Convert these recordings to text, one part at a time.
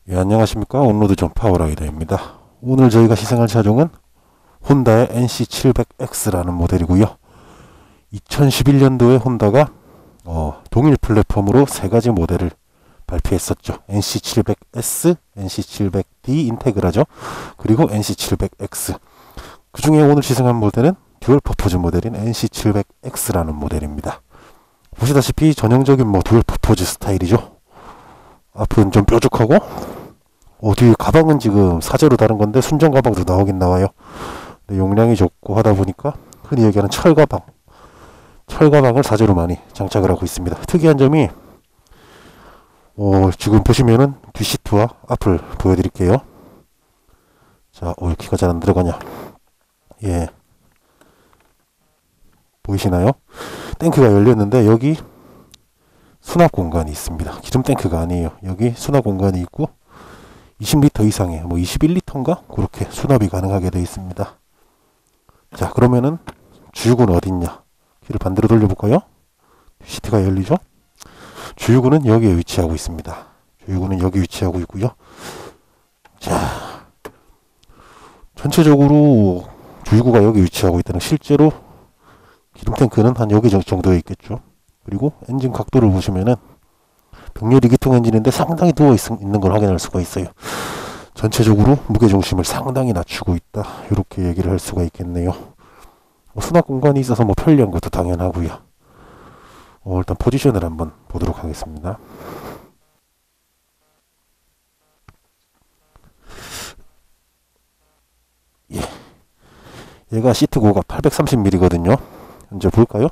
예, 안녕하십니까. 온로드 전 파워라이더입니다. 오늘 저희가 시승할 차종은 혼다의 NC700X라는 모델이고요. 2011년도에 혼다가 동일 플랫폼으로 세 가지 모델을 발표했었죠. NC700S, NC700D 인테그라죠. 그리고 NC700X. 그 중에 오늘 시승한 모델은 듀얼 퍼포즈 모델인 NC700X라는 모델입니다. 보시다시피 전형적인 듀얼 퍼포즈 스타일이죠. 앞은 좀 뾰족하고 뒤에 가방은 지금 사제로 다른 건데 순정 가방도 나오긴 나와요. 근데 용량이 적고 하다 보니까 흔히 얘기하는 철가방을 사제로 많이 장착을 하고 있습니다. 특이한 점이 지금 보시면은 뒷시트와 앞을 보여드릴게요. 자, 키가 잘 안 들어가냐? 예, 보이시나요? 탱크가 열렸는데 여기 수납 공간이 있습니다. 기름 탱크가 아니에요. 여기 수납 공간이 있고 20리터 이상의 21리터인가? 그렇게 수납이 가능하게 되어 있습니다. 자, 그러면은 주유구는 어딨냐? 키를 반대로 돌려볼까요? 시트가 열리죠? 주유구는 여기에 위치하고 있습니다. 주유구는 여기 위치하고 있고요. 자, 전체적으로 주유구가 여기 위치하고 있다는, 실제로 기름 탱크는 한 여기 정도에 있겠죠. 그리고 엔진 각도를 보시면은 병렬 2기통 엔진인데 상당히 누워 있는 걸 확인할 수가 있어요. 전체적으로 무게중심을 상당히 낮추고 있다, 이렇게 얘기를 할 수가 있겠네요. 수납 공간이 있어서 편리한 것도 당연하고요. 일단 포지션을 한번 보도록 하겠습니다. 예, 얘가 시트 고가 830mm거든요. 이제 볼까요?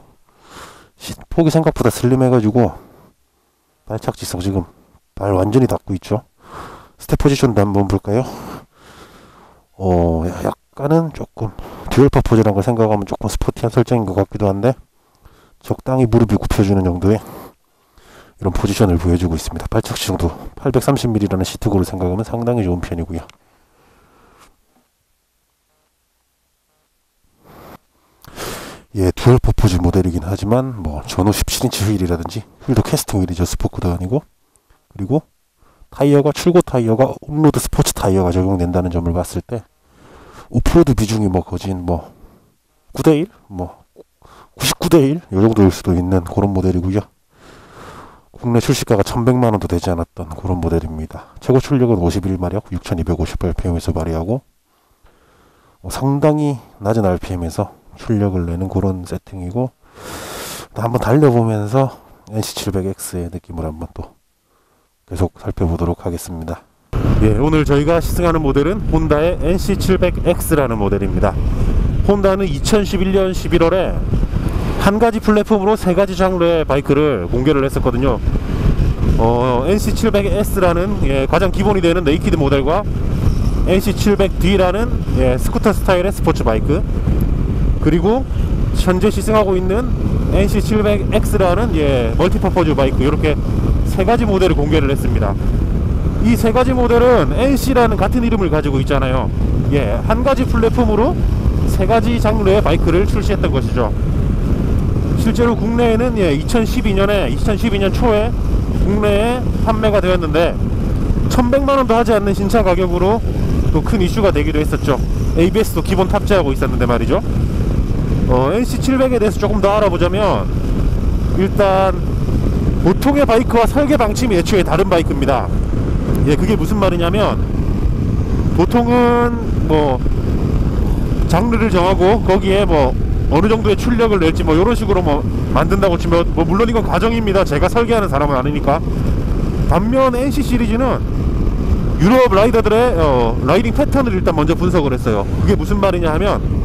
폭이 생각보다 슬림해가지고 발착지성 지금 발 완전히 닿고 있죠. 스텝 포지션도 한번 볼까요? 약간은 조금 듀얼 퍼포즈라는 걸 생각하면 조금 스포티한 설정인 것 같기도 한데 적당히 무릎이 굽혀주는 정도의 이런 포지션을 보여주고 있습니다. 발착지성도 830mm라는 시트고를 생각하면 상당히 좋은 편이고요. 예, 듀얼 퍼포즈 모델이긴 하지만 전후 17인치 휠이라든지, 휠도 캐스팅 휠이죠. 스포크도 아니고. 그리고 타이어가 출고 타이어가 온로드 스포츠 타이어가 적용된다는 점을 봤을 때 오프로드 비중이 거진 9대1? 99대1? 요 정도일 수도 있는 그런 모델이고요. 국내 출시가가 1100만원도 되지 않았던 그런 모델입니다. 최고 출력은 51마력 6250rpm에서 발휘하고 상당히 낮은 rpm에서 출력을 내는 그런 세팅이고, 한번 달려보면서 NC700X의 느낌을 한번 또 계속 살펴보도록 하겠습니다. 예, 오늘 저희가 시승하는 모델은 혼다의 NC700X라는 모델입니다. 혼다는 2011년 11월에 한 가지 플랫폼으로 세 가지 장르의 바이크를 공개를 했었거든요. NC700S라는 가장 기본이 되는 네이키드 모델과 NC700D라는 스쿠터 스타일의 스포츠 바이크, 그리고 현재 시승하고 있는 NC700X라는 멀티퍼포즈 바이크, 이렇게 세 가지 모델을 공개를 했습니다. 이 세 가지 모델은 NC라는 같은 이름을 가지고 있잖아요. 한 가지 플랫폼으로 세 가지 장르의 바이크를 출시했던 것이죠. 실제로 국내에는 2012년 초에 국내에 판매가 되었는데 1100만원도 하지 않는 신차 가격으로 또 큰 이슈가 되기도 했었죠. ABS도 기본 탑재하고 있었는데 말이죠. NC700에 대해서 조금 더 알아보자면, 일단 보통의 바이크와 설계 방침이 애초에 다른 바이크입니다. 그게 무슨 말이냐면, 보통은 장르를 정하고 거기에 어느 정도의 출력을 낼지 이런 식으로 만든다고 치면 물론 이건 과정입니다. 제가 설계하는 사람은 아니니까. 반면 NC 시리즈는 유럽 라이더들의 라이딩 패턴을 일단 먼저 분석을 했어요. 그게 무슨 말이냐 하면,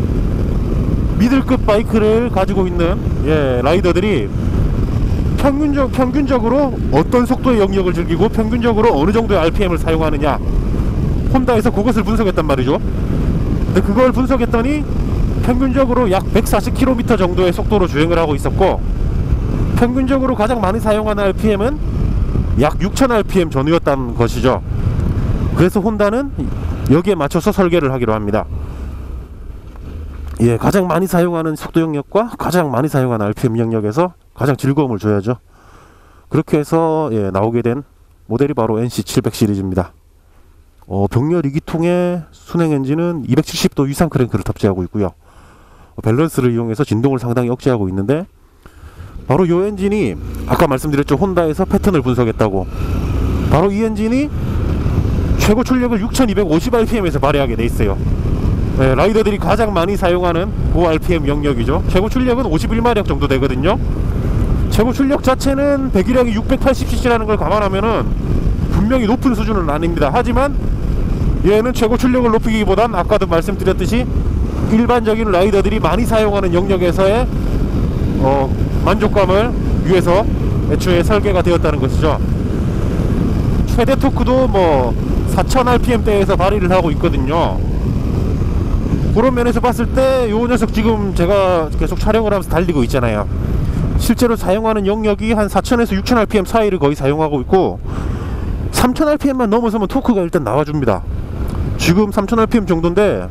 미들급 바이크를 가지고 있는 라이더들이 평균적으로 어떤 속도의 영역을 즐기고 평균적으로 어느 정도의 RPM을 사용하느냐, 혼다에서 그것을 분석했단 말이죠. 근데 그걸 분석했더니 평균적으로 약 140km 정도의 속도로 주행을 하고 있었고, 평균적으로 가장 많이 사용하는 RPM은 약 6000rpm 전후였다는 것이죠. 그래서 혼다는 여기에 맞춰서 설계를 하기로 합니다. 가장 많이 사용하는 속도 영역과 가장 많이 사용하는 RPM 영역에서 가장 즐거움을 줘야죠. 그렇게 해서 나오게 된 모델이 바로 NC700 시리즈입니다. 병렬 2기통의 순행 엔진은 270도 위상 크랭크를 탑재하고 있고요. 밸런스를 이용해서 진동을 상당히 억제하고 있는데, 바로 이 엔진이 아까 말씀드렸죠. 혼다에서 패턴을 분석했다고. 바로 이 엔진이 최고 출력을 6250rpm에서 발휘하게 돼 있어요. 네, 라이더들이 가장 많이 사용하는 고RPM 영역이죠. 최고 출력은 51마력 정도 되거든요. 최고 출력 자체는 배기량이 680cc라는 걸 감안하면은 분명히 높은 수준은 아닙니다. 하지만 얘는 최고 출력을 높이기보단 아까도 말씀드렸듯이 일반적인 라이더들이 많이 사용하는 영역에서의 만족감을 위해서 애초에 설계가 되었다는 것이죠. 최대 토크도 뭐 4000rpm대에서 발휘를 하고 있거든요. 그런 면에서 봤을 때 요 녀석 지금 제가 계속 촬영을 하면서 달리고 있잖아요. 실제로 사용하는 영역이 한 4000에서 6000rpm 사이를 거의 사용하고 있고, 3000rpm만 넘어서면 토크가 일단 나와줍니다. 지금 3000rpm 정도인데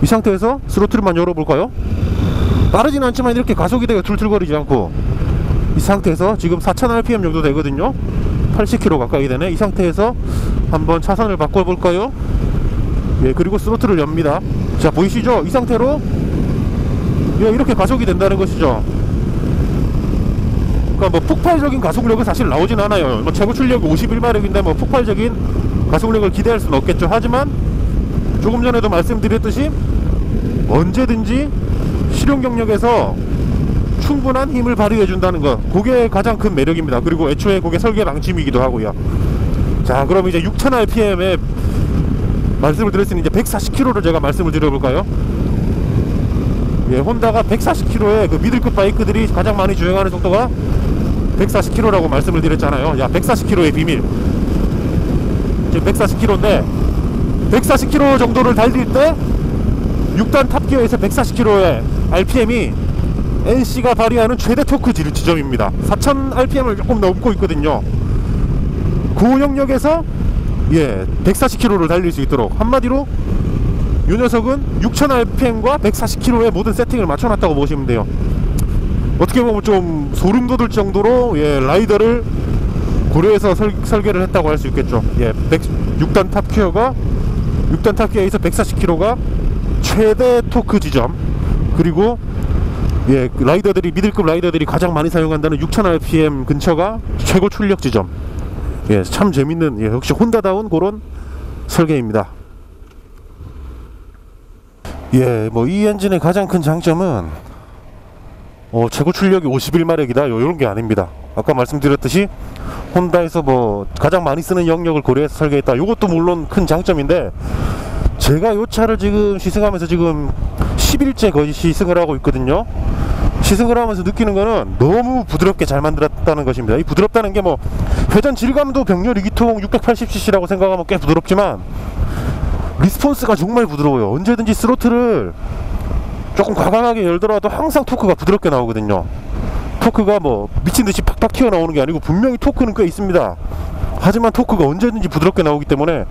이 상태에서 스로틀만 열어볼까요? 빠르진 않지만 이렇게 가속이 되고 툴툴거리지 않고, 이 상태에서 지금 4000rpm 정도 되거든요. 80km 가까이 되네. 이 상태에서 한번 차선을 바꿔볼까요? 예, 그리고 스로틀을 엽니다. 자, 보이시죠? 이 상태로 예, 이렇게 가속이 된다는 것이죠. 그러니까 뭐 폭발적인 가속력은 사실 나오진 않아요. 뭐 최고 출력이 51마력인데 뭐 폭발적인 가속력을 기대할 수는 없겠죠. 하지만 조금 전에도 말씀드렸듯이 언제든지 실용 경력에서 충분한 힘을 발휘해 준다는 거, 그게 가장 큰 매력입니다. 그리고 애초에 그게 설계 방침이기도 하고요. 자, 그럼 이제 6000rpm에 말씀을 드렸으니 이제 140km를 제가 말씀을 드려볼까요? 예, 혼다가 140km의 그 미들급 바이크들이 가장 많이 주행하는 속도가 140km라고 말씀을 드렸잖아요. 야, 140km의 비밀. 지금 140km인데 140km 정도를 달릴 때 6단 탑기어에서 140km의 RPM이 NC가 발휘하는 최대 토크 지점입니다. 4000rpm을 조금 넘고 있거든요. 그 영역에서 예, 140km를 달릴 수 있도록, 한마디로 이 녀석은 6000rpm과 140km의 모든 세팅을 맞춰놨다고 보시면 돼요. 어떻게 보면 좀 소름 돋을 정도로 예, 라이더를 고려해서 설계를 했다고 할 수 있겠죠. 예, 6단 탑기어에서 140km가 최대 토크 지점, 그리고 예, 라이더들이 미들급 라이더들이 가장 많이 사용한다는 6000rpm 근처가 최고 출력 지점. 예, 참 재밌는, 예, 역시 혼다다운 그런 설계입니다. 예, 뭐 이 엔진의 가장 큰 장점은 최고 출력이 51마력이다 요런 게 아닙니다. 아까 말씀드렸듯이 혼다에서 뭐 가장 많이 쓰는 영역을 고려해서 설계했다, 요것도 물론 큰 장점인데, 제가 요 차를 지금 시승하면서 지금 10일째 거의 시승을 하고 있거든요. 시승을 하면서 느끼는 거는 너무 부드럽게 잘 만들었다는 것입니다. 이 부드럽다는 게 뭐 회전 질감도 병렬 2기통 680cc라고 생각하면 꽤 부드럽지만 리스폰스가 정말 부드러워요. 언제든지 스로틀을 조금 과감하게 열더라도 항상 토크가 부드럽게 나오거든요. 토크가 뭐 미친듯이 팍팍 튀어나오는 게 아니고 분명히 토크는 꽤 있습니다. 하지만 토크가 언제든지 부드럽게 나오기 때문에,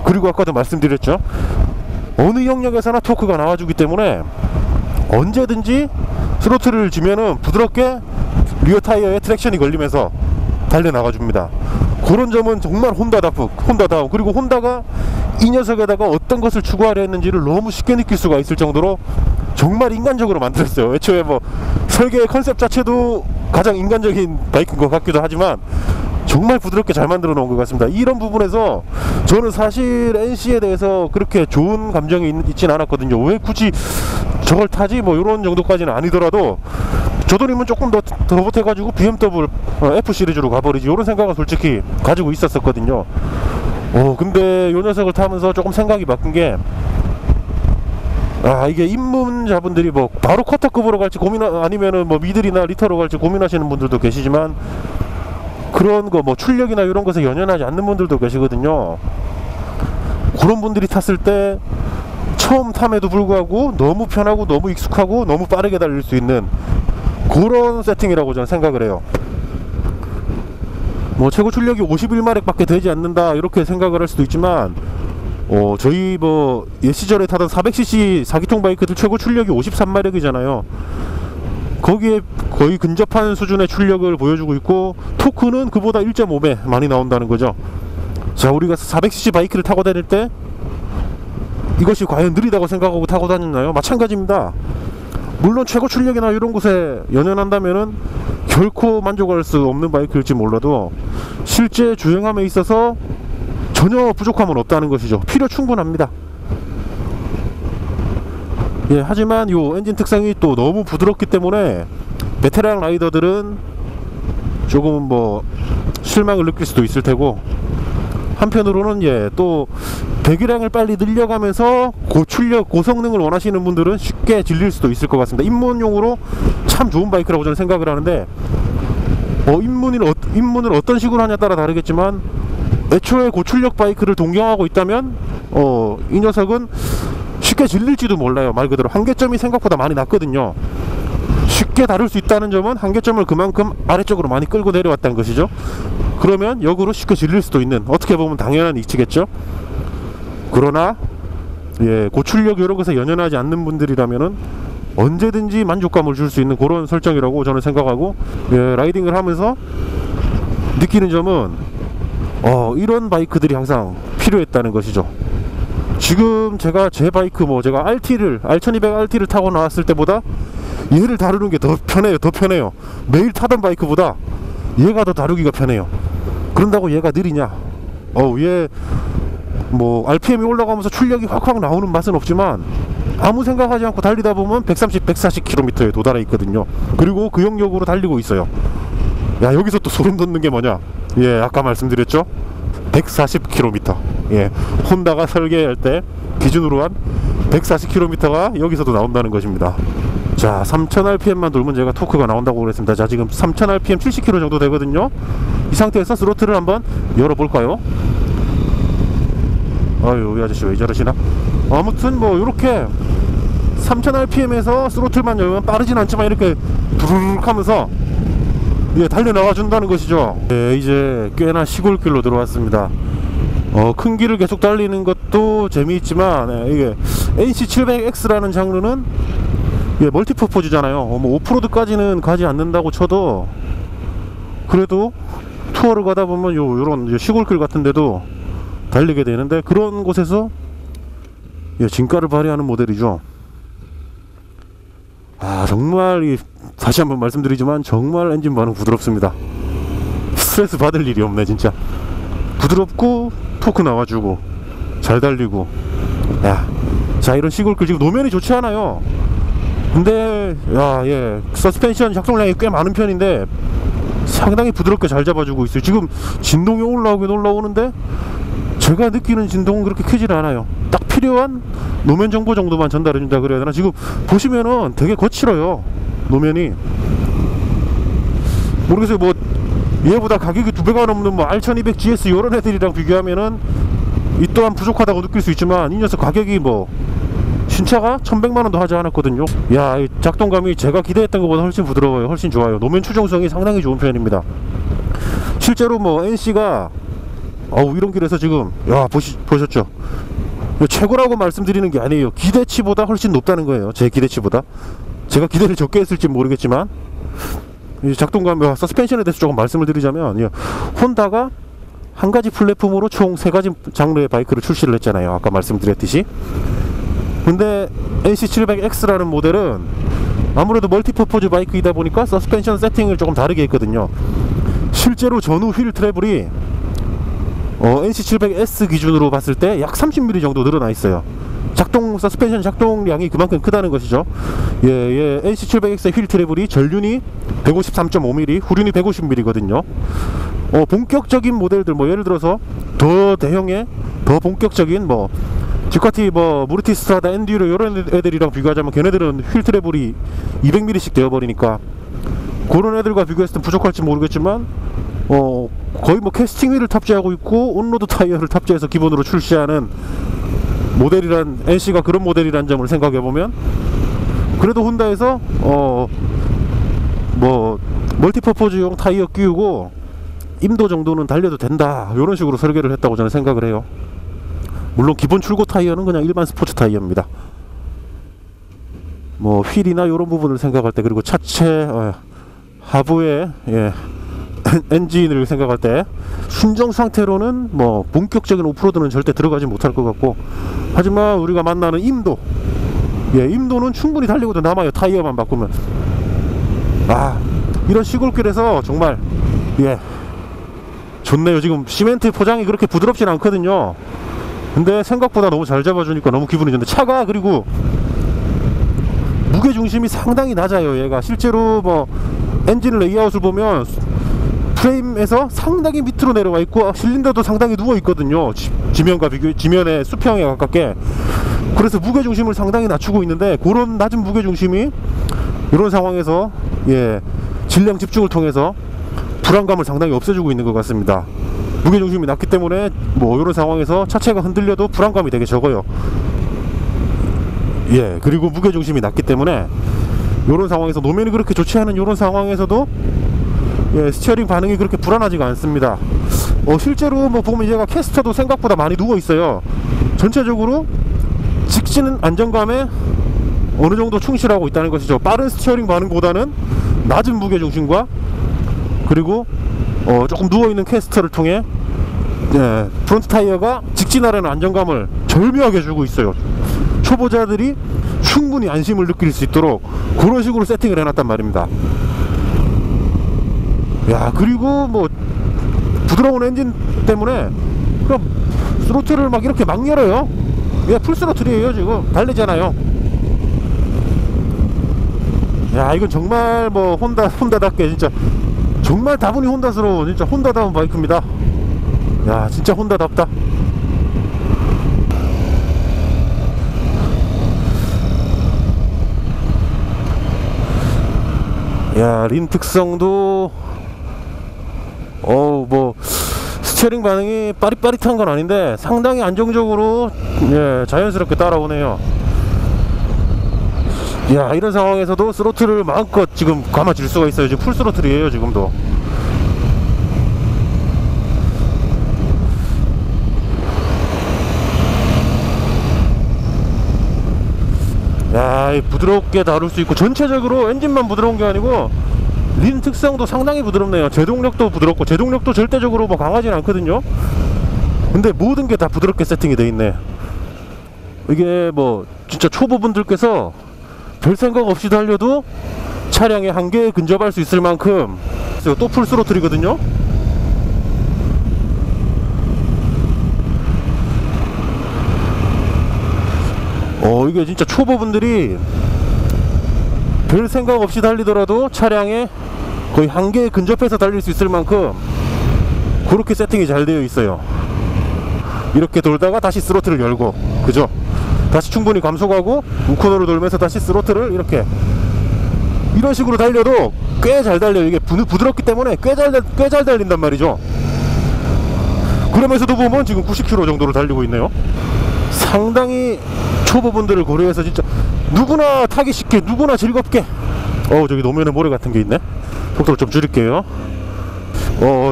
그리고 아까도 말씀드렸죠, 어느 영역에서나 토크가 나와주기 때문에 언제든지 스로틀을 주면은 부드럽게 리어 타이어에 트랙션이 걸리면서 달려나가줍니다. 그런 점은 정말 혼다다운. 그리고 혼다가 이 녀석에다가 어떤 것을 추구하려 했는지를 너무 쉽게 느낄 수가 있을 정도로 정말 인간적으로 만들었어요. 애초에 뭐 설계의 컨셉 자체도 가장 인간적인 바이크인 것 같기도 하지만 정말 부드럽게 잘 만들어 놓은 것 같습니다. 이런 부분에서 저는 사실 NC에 대해서 그렇게 좋은 감정이 있진 않았거든요. 왜 굳이 저걸 타지? 뭐 이런 정도까지는 아니더라도 저 돈이면 조금 더 보태가지고 BMW F 시리즈로 가버리지, 이런 생각은 솔직히 가지고 있었거든요. 근데 이 녀석을 타면서 조금 생각이 바뀐 게, 이게 입문자분들이 뭐 바로 쿼터급으로 갈지 아니면은 뭐 미들이나 리터로 갈지 고민하시는 분들도 계시지만, 그런 거 뭐 출력이나 이런 것에 연연하지 않는 분들도 계시거든요. 그런 분들이 탔을 때 처음 탐에도 불구하고 너무 편하고 너무 익숙하고 너무 빠르게 달릴 수 있는 그런 세팅이라고 저는 생각을 해요. 뭐 최고 출력이 51마력 밖에 되지 않는다 이렇게 생각을 할 수도 있지만, 저희 뭐 옛 시절에 타던 400cc 4기통 바이크들 최고 출력이 53마력이잖아요 거기에 거의 근접한 수준의 출력을 보여주고 있고, 토크는 그보다 1.5배 많이 나온다는 거죠. 자, 우리가 400cc 바이크를 타고 다닐 때 이것이 과연 느리다고 생각하고 타고 다녔나요? 마찬가지입니다. 물론 최고 출력이나 이런 곳에 연연한다면은 결코 만족할 수 없는 바이크일지 몰라도 실제 주행함에 있어서 전혀 부족함은 없다는 것이죠. 필요 충분합니다. 예, 하지만 요 엔진 특성이 또 너무 부드럽기 때문에 베테랑 라이더들은 조금 뭐 실망을 느낄 수도 있을 테고, 한편으로는 예, 또 배기량을 빨리 늘려가면서 고출력 고성능을 원하시는 분들은 쉽게 질릴 수도 있을 것 같습니다. 입문용으로 참 좋은 바이크라고 저는 생각을 하는데, 입문을 어떤 식으로 하냐에 따라 다르겠지만 애초에 고출력 바이크를 동경하고 있다면 이 녀석은 쉽게 질릴지도 몰라요. 말 그대로 한계점이 생각보다 많이 낮거든요. 쉽게 다룰 수 있다는 점은 한계점을 그만큼 아래쪽으로 많이 끌고 내려왔다는 것이죠. 그러면 역으로 쉽게 질릴 수도 있는, 어떻게 보면 당연한 이치겠죠. 그러나 예, 고출력 이런 것에 연연하지 않는 분들이라면은 언제든지 만족감을 줄 수 있는 그런 설정이라고 저는 생각하고, 예, 라이딩을 하면서 느끼는 점은 이런 바이크들이 항상 필요했다는 것이죠. 지금 제가 제 바이크 제가 R1200RT를 타고 나왔을 때보다 얘를 다루는 게 더 편해요. 매일 타던 바이크보다 얘가 더 다루기가 편해요. 그런다고 얘가 느리냐? 얘 RPM이 올라가면서 출력이 확확 나오는 맛은 없지만 아무 생각하지 않고 달리다 보면 130, 140km에 도달해 있거든요. 그리고 그 영역으로 달리고 있어요. 야, 여기서 또 소름 돋는 게 뭐냐? 예, 아까 말씀드렸죠? 140km. 예, 혼다가 설계할 때 기준으로 한 140km가 여기서도 나온다는 것입니다. 자, 3000rpm만 돌면 제가 토크가 나온다고 그랬습니다. 자, 지금 3000rpm 70km 정도 되거든요. 이 상태에서 스로틀을 한번 열어볼까요? 아유, 이 아저씨 왜 저러시나? 아무튼 요렇게 3000rpm에서 스로틀만 열면 빠르진 않지만 이렇게 부르륵 하면서 예, 달려나가 준다는 것이죠. 예, 이제 꽤나 시골길로 들어왔습니다. 큰 길을 계속 달리는 것도 재미있지만, 이게 NC700X라는 장르는 예, 멀티퍼포즈잖아요. 오프로드까지는 가지 않는다고 쳐도 그래도 투어를 가다 보면 요런 시골길 같은데도 달리게 되는데, 그런 곳에서 예, 진가를 발휘하는 모델이죠. 정말 다시 한번 말씀드리지만 정말 엔진 반응 부드럽습니다. 스트레스 받을 일이 없네 진짜. 부드럽고 토크 나와주고 잘 달리고. 자, 이런 시골길 지금 노면이 좋지 않아요. 근데 예, 서스펜션 작동량이 꽤 많은 편인데 상당히 부드럽게 잘 잡아주고 있어요. 지금 진동이 올라오긴 올라오는데 제가 느끼는 진동은 그렇게 크질 않아요. 딱 필요한 노면 정보 정도만 전달해준다 그래야 되나. 지금 보시면은 되게 거칠어요, 노면이. 모르겠어요. 얘보다 가격이 2배가 넘는 R1200GS 이런 애들이랑 비교하면은 이 또한 부족하다고 느낄 수 있지만, 이 녀석 가격이 신차가 1100만원도 하지 않았거든요. 야, 이 작동감이 제가 기대했던 것보다 훨씬 부드러워요. 훨씬 좋아요. 노면 추정성이 상당히 좋은 편입니다. 실제로 NC가 이런 길에서 지금 보셨죠? 최고라고 말씀드리는 게 아니에요. 기대치보다 훨씬 높다는 거예요. 제 기대치보다. 제가 기대를 적게 했을지 모르겠지만, 이 작동감과 서스펜션에 대해서 조금 말씀을 드리자면, 혼다가 한 가지 플랫폼으로 총 3가지 장르의 바이크를 출시를 했잖아요. 아까 말씀드렸듯이. 근데 NC700X라는 모델은 아무래도 멀티퍼포즈 바이크이다 보니까 서스펜션 세팅을 조금 다르게 했거든요. 실제로 전후 휠 트래블이 NC700S 기준으로 봤을 때 약 30mm 정도 늘어나 있어요. 서스펜션 작동량이 그만큼 크다는 것이죠. 예, NC700X의 휠 트래블이 전륜이 153.5mm, 후륜이 150mm거든요. 본격적인 모델들, 예를 들어서 더 대형의, 더 본격적인 듀카티 무르티 스트라다 엔듀로 이런 애들이랑 비교하자면 걔네들은 휠 트래블이 200mm씩 되어버리니까 그런 애들과 비교했을 때 부족할지 모르겠지만, 거의 캐스팅 휠을 탑재하고 있고 온로드 타이어를 탑재해서 기본으로 출시하는 모델이란, NC가 그런 모델이란 점을 생각해보면, 그래도 혼다에서 멀티퍼포즈용 타이어 끼우고 임도 정도는 달려도 된다, 이런 식으로 설계를 했다고 저는 생각을 해요. 물론 기본 출고 타이어는 그냥 일반 스포츠 타이어입니다. 휠이나 이런 부분을 생각할 때, 그리고 차체 하부에 엔진을 생각할 때 순정 상태로는 뭐 본격적인 오프로드는 절대 들어가지 못할 것 같고, 하지만 우리가 만나는 임도, 임도는 충분히 달리고도 남아요. 타이어만 바꾸면. 이런 시골길에서 정말 좋네요. 지금 시멘트 포장이 그렇게 부드럽진 않거든요. 근데 생각보다 너무 잘 잡아주니까 너무 기분이 좋은데, 차가 그리고 무게중심이 상당히 낮아요. 얘가 실제로 뭐 엔진 레이아웃을 보면 프레임에서 상당히 밑으로 내려와 있고 실린더도 상당히 누워 있거든요. 지면과 비교해, 지면의 수평에 가깝게. 그래서 무게중심을 상당히 낮추고 있는데, 그런 낮은 무게중심이 이런 상황에서 질량 집중을 통해서 불안감을 상당히 없애주고 있는 것 같습니다. 무게중심이 낮기 때문에 뭐 이런 상황에서 차체가 흔들려도 불안감이 되게 적어요. 그리고 무게중심이 낮기 때문에 이런 상황에서 노면이 그렇게 좋지 않은 이런 상황에서도 스티어링 반응이 그렇게 불안하지가 않습니다. 실제로 뭐 보면 얘가 캐스터도 생각보다 많이 누워 있어요. 전체적으로 직진 안정감에 어느 정도 충실하고 있다는 것이죠. 빠른 스티어링 반응보다는 낮은 무게중심과 그리고 조금 누워있는 캐스터를 통해 프론트 타이어가 직진하려는 안정감을 절묘하게 주고 있어요. 초보자들이 충분히 안심을 느낄 수 있도록 그런 식으로 세팅을 해놨단 말입니다. 그리고 뭐 부드러운 엔진 때문에 그럼 스로틀을 막 이렇게 막 열어요. 풀 스로틀이에요. 지금 달리잖아요. 이건 정말 뭐 혼다답게 진짜 정말 다분히 혼다스러운, 진짜 혼다다운 바이크입니다. 진짜 혼다답다. 린 특성도 뭐 스티어링 반응이 빠릿빠릿한 건 아닌데 상당히 안정적으로 자연스럽게 따라오네요. 이런 상황에서도 스로틀을 마음껏 지금 감아줄 수가 있어요. 지금 풀 스로틀이에요. 지금도. 부드럽게 다룰 수 있고, 전체적으로 엔진만 부드러운 게 아니고 린 특성도 상당히 부드럽네요. 제동력도 부드럽고, 제동력도 절대적으로 뭐 강하진 않거든요. 근데 모든 게 다 부드럽게 세팅이 돼 있네. 이게 뭐 진짜 초보분들께서 별 생각 없이 달려도 차량의 한계에 근접할 수 있을 만큼. 또 풀 스로틀이거든요. 이게 진짜 초보분들이 별 생각 없이 달리더라도 차량의 거의 한계에 근접해서 달릴 수 있을 만큼 그렇게 세팅이 잘 되어 있어요. 이렇게 돌다가 다시 스로틀을 열고, 그죠? 다시 충분히 감속하고 우코너로 돌면서 다시 스로틀을 이렇게, 이런 식으로 달려도 꽤 잘 달려요. 이게 부드럽기 때문에 꽤 잘 달린단 말이죠. 그러면서도 보면 지금 90km 정도로 달리고 있네요. 상당히 초보분들을 고려해서 진짜 누구나 타기 쉽게, 누구나 즐겁게. 저기 노면에 모래 같은 게 있네. 속도를 좀 줄일게요.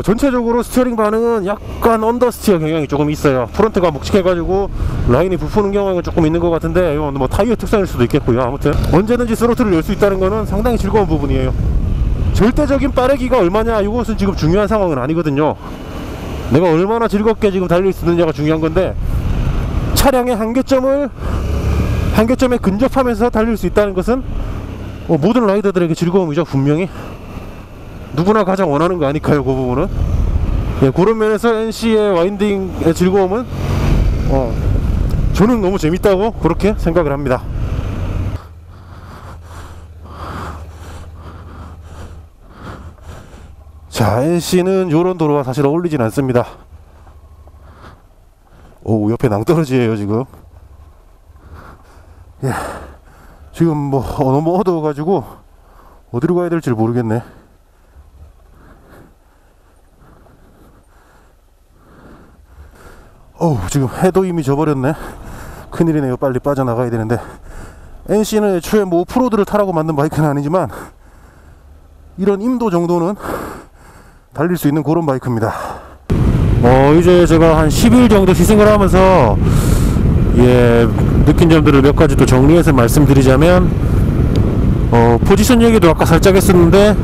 전체적으로 스티어링 반응은 약간 언더스티어 경향이 조금 있어요. 프론트가 묵직해가지고 라인이 부푸는 경향은 조금 있는 것 같은데, 이건 뭐 타이어 특성일 수도 있겠고요. 아무튼 언제든지 스로틀을 열 수 있다는 거는 상당히 즐거운 부분이에요. 절대적인 빠르기가 얼마냐, 이것은 지금 중요한 상황은 아니거든요. 내가 얼마나 즐겁게 지금 달릴 수 있느냐가 중요한 건데, 차량의 한계점에 근접하면서 달릴 수 있다는 것은 모든 라이더들에게 즐거움이죠. 분명히 누구나 가장 원하는 거 아닐까요, 그 부분은. 그런 면에서 NC의 와인딩의 즐거움은 저는 너무 재밌다고 그렇게 생각을 합니다. 자, NC는 요런 도로와 사실 어울리진 않습니다. 옆에 낭떠러지예요 지금. 지금 뭐 너무 어두워가지고 어디로 가야 될지 모르겠네. 지금 해도 이미 져버렸네. 큰일이네요. 빨리 빠져나가야 되는데. NC는 애초에 뭐 오프로드를 타라고 만든 바이크는 아니지만 이런 임도 정도는 달릴 수 있는 그런 바이크입니다. 이제 제가 한 10일 정도 시승을 하면서 느낀 점들을 몇 가지 또 정리해서 말씀드리자면, 포지션 얘기도 아까 살짝 했었는데,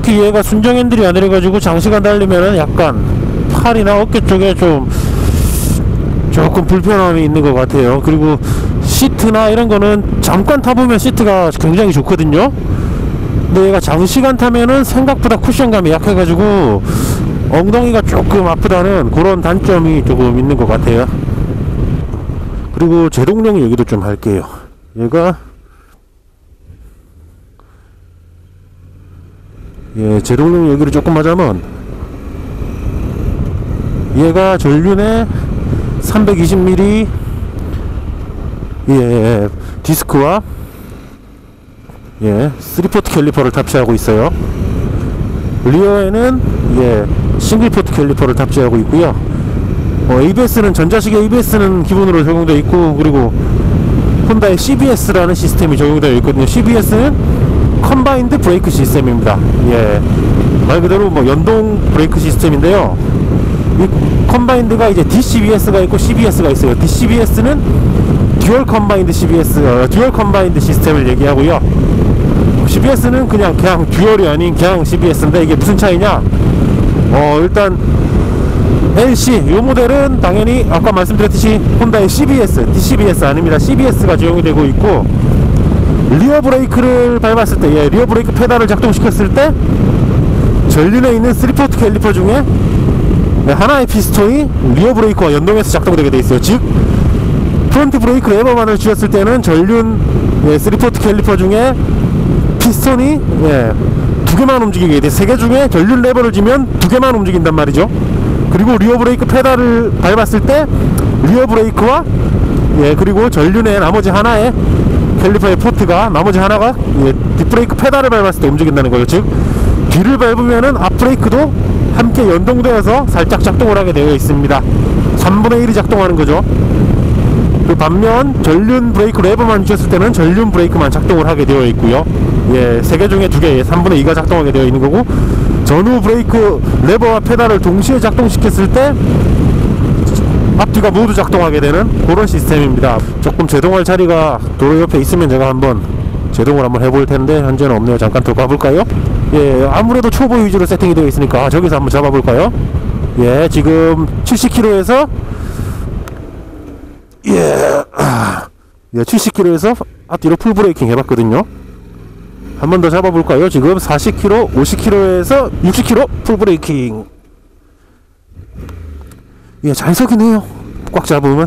특히 얘가 순정 핸들이 아니라 가지고 장시간 달리면은 약간 팔이나 어깨 쪽에 조금 불편함이 있는 것 같아요. 그리고 시트나 이런 거는 잠깐 타보면 시트가 굉장히 좋거든요. 근데 얘가 장시간 타면은 생각보다 쿠션감이 약해가지고 엉덩이가 조금 아프다는 그런 단점이 조금 있는 것 같아요. 그리고 제동력 얘기도 좀 할게요. 얘가 제동력 얘기를 조금 하자면, 얘가 전륜에 320mm 디스크와 3포트 캘리퍼를 탑재하고 있어요. 리어에는 싱글포트 캘리퍼를 탑재하고 있고요. ABS는 전자식 ABS는 기본으로 적용되어 있고, 그리고 혼다의 CBS라는 시스템이 적용되어 있거든요. CBS는 컴바인드 브레이크 시스템입니다. 말 그대로 뭐 연동 브레이크 시스템인데요. 이 컴바인드가 이제 DCBS가 있고 CBS가 있어요. DCBS는 듀얼 컴바인드 듀얼 컴바인드 시스템을 얘기하고요. CBS는 그냥 듀얼이 아닌 그냥 CBS인데, 이게 무슨 차이냐? 일단 NC 이 모델은 당연히 아까 말씀드렸듯이 혼다의 CBS, DCBS 아닙니다. CBS가 적용이 되고 있고, 리어 브레이크를 밟았을 때, 리어 브레이크 페달을 작동시켰을 때 전륜에 있는 3포트 캘리퍼 중에 하나의 피스톤이 리어 브레이크와 연동해서 작동되게 되어 있어요. 즉 프론트 브레이크 레버만을 쥐었을 때는 전륜 3포트 캘리퍼 중에 피스톤이 2개만 움직이게 돼. 3개 중에 전륜 레버를 쥐면 2개만 움직인단 말이죠. 그리고 리어 브레이크 페달을 밟았을 때 리어 브레이크와 그리고 전륜의 나머지 하나의 캘리퍼의 포트가, 나머지 하나가 뒷브레이크 페달을 밟았을 때 움직인다는 거예요. 즉 뒤를 밟으면은 앞브레이크도 함께 연동되어서 살짝 작동을 하게 되어 있습니다. 3분의 1이 작동하는 거죠. 그 반면 전륜 브레이크 레버만 쥐었을 때는 전륜 브레이크만 작동을 하게 되어 있고요. 3개 중에 2개, 3분의 2가 작동하게 되어 있는 거고, 전후 브레이크 레버와 페달을 동시에 작동시켰을 때 앞뒤가 모두 작동하게 되는 그런 시스템입니다. 조금 제동할 자리가 도로 옆에 있으면 제가 한번 제동을 한번 해볼 텐데 현재는 없네요. 잠깐 더 가볼까요? 아무래도 초보 위주로 세팅이 되어 있으니까 저기서 한번 잡아볼까요? 지금 70km에서 70km에서 앞뒤로 풀브레이킹 해봤거든요. 한 번 더 잡아볼까요? 지금 40km, 50km에서 60km 풀브레이킹. 잘 서긴 해요. 꽉 잡으면.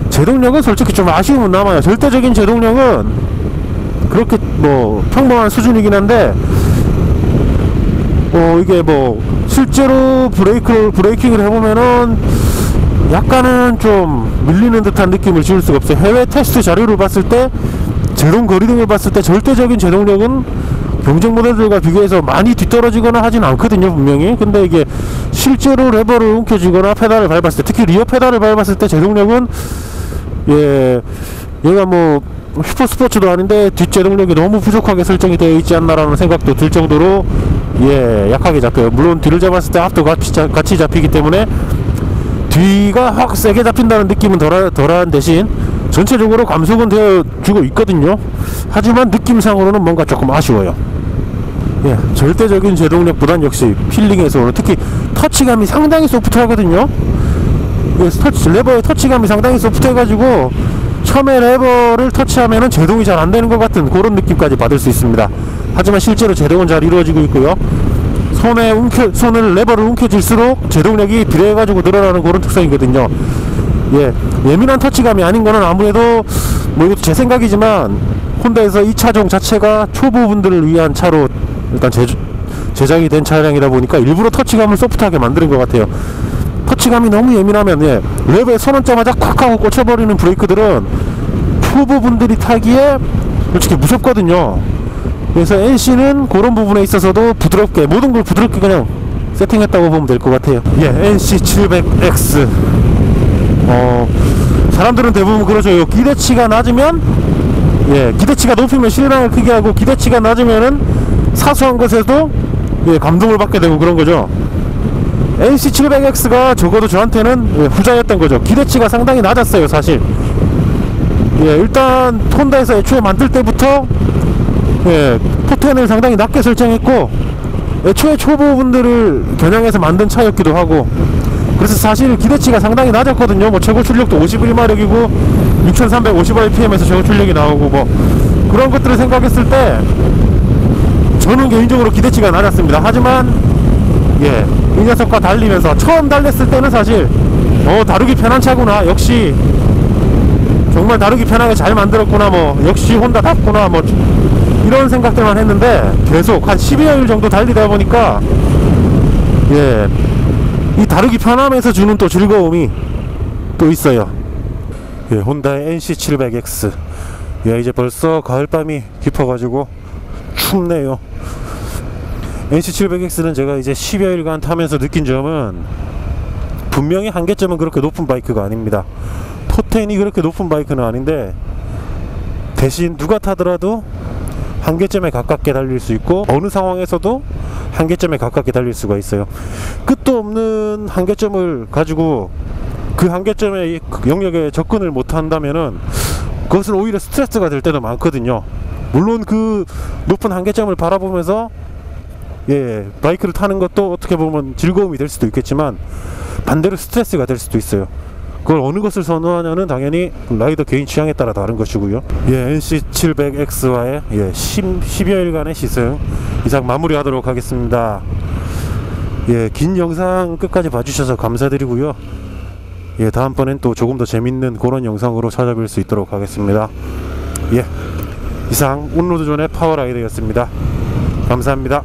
제동력은 솔직히 좀 아쉬움은 남아요. 절대적인 제동력은 그렇게 뭐 평범한 수준이긴 한데, 이게 뭐 실제로 브레이킹을 해보면은 약간은 좀 밀리는 듯한 느낌을 지울 수가 없어요. 해외 테스트 자료를 봤을 때, 제동 거리 등을 봤을 때 절대적인 제동력은 경쟁 모델들과 비교해서 많이 뒤떨어지거나 하진 않거든요, 분명히. 근데 이게 실제로 레버를 움켜쥐거나 페달을 밟았을 때, 특히 리어 페달을 밟았을 때 제동력은 얘가 뭐 슈퍼스포츠도 아닌데 뒷제동력이 너무 부족하게 설정이 되어 있지 않나라는 생각도 들 정도로 약하게 잡혀요. 물론 뒤를 잡았을 때 앞도 같이 잡히기 때문에 뒤가 확 세게 잡힌다는 느낌은 덜한 대신 전체적으로 감속은 되어주고 있거든요. 하지만 느낌상으로는 뭔가 조금 아쉬워요. 절대적인 제동력보단 역시 필링에서 특히 터치감이 상당히 소프트하거든요. 레버의 터치감이 상당히 소프트해가지고 처음에 레버를 터치하면은 제동이 잘 안되는 것 같은 그런 느낌까지 받을 수 있습니다. 하지만 실제로 제동은 잘 이루어지고 있고요. 손을 레버를 움켜쥘수록 제동력이 비례해가지고 늘어나는 그런 특성이거든요. 예민한 터치감이 아닌 거는 아무래도 뭐 이것도 제 생각이지만 혼다에서 이 차종 자체가 초보분들을 위한 차로 일단 제작이 된 차량이다 보니까 일부러 터치감을 소프트하게 만드는 것 같아요. 터치감이 너무 예민하면 레버에 손 얹자마자 콱 하고 꽂혀버리는 브레이크들은 초보분들이 타기에 솔직히 무섭거든요. 그래서 NC는 그런 부분에 있어서도 부드럽게, 모든 걸 부드럽게 그냥 세팅했다고 보면 될 것 같아요. NC700X 사람들은 대부분 그러죠. 기대치가 낮으면 기대치가 높으면 실망을 크게 하고, 기대치가 낮으면은 사소한 것에도 감동을 받게 되고 그런 거죠. NC700X가 적어도 저한테는 후자였던 거죠. 기대치가 상당히 낮았어요, 사실. 일단 혼다에서 애초에 만들 때부터 포텐을 상당히 낮게 설정했고, 애초에 초보분들을 겨냥해서 만든 차였기도 하고, 그래서 사실 기대치가 상당히 낮았거든요. 뭐 최고 출력도 51마력이고 6350rpm에서 최고 출력이 나오고 뭐 그런 것들을 생각했을 때 저는 개인적으로 기대치가 낮았습니다. 하지만 예, 이 녀석과 달리면서 처음 달렸을 때는 사실 다루기 편한 차구나, 역시 정말 다루기 편하게 잘 만들었구나, 뭐 역시 혼다답구나, 뭐 이런 생각들만 했는데 계속 한 12여일 정도 달리다 보니까 예, 이 다루기 편함에서 주는 또 즐거움이 또 있어요. 예, 혼다의 NC700X. 예, 이제 벌써 가을밤이 깊어가지고 춥네요. NC700X는 제가 이제 10여일간 타면서 느낀 점은 분명히 한계점은 그렇게 높은 바이크가 아닙니다. 포텐이 그렇게 높은 바이크는 아닌데 대신 누가 타더라도 한계점에 가깝게 달릴 수 있고 어느 상황에서도 한계점에 가깝게 달릴 수가 있어요. 끝도 없는 한계점을 가지고 그 한계점의 영역에 접근을 못한다면은 그것은 오히려 스트레스가 될 때도 많거든요. 물론 그 높은 한계점을 바라보면서 예, 바이크를 타는 것도 어떻게 보면 즐거움이 될 수도 있겠지만 반대로 스트레스가 될 수도 있어요. 그걸 어느 것을 선호하냐는 당연히 라이더 개인 취향에 따라 다른 것이고요. 예, NC700X와의 예, 10여일간의 시승 이상 마무리하도록 하겠습니다. 예, 긴 영상 끝까지 봐주셔서 감사드리고요. 예, 다음번엔 또 조금 더 재밌는 그런 영상으로 찾아뵐 수 있도록 하겠습니다. 예, 이상 온로드존의 파워라이더였습니다. 감사합니다.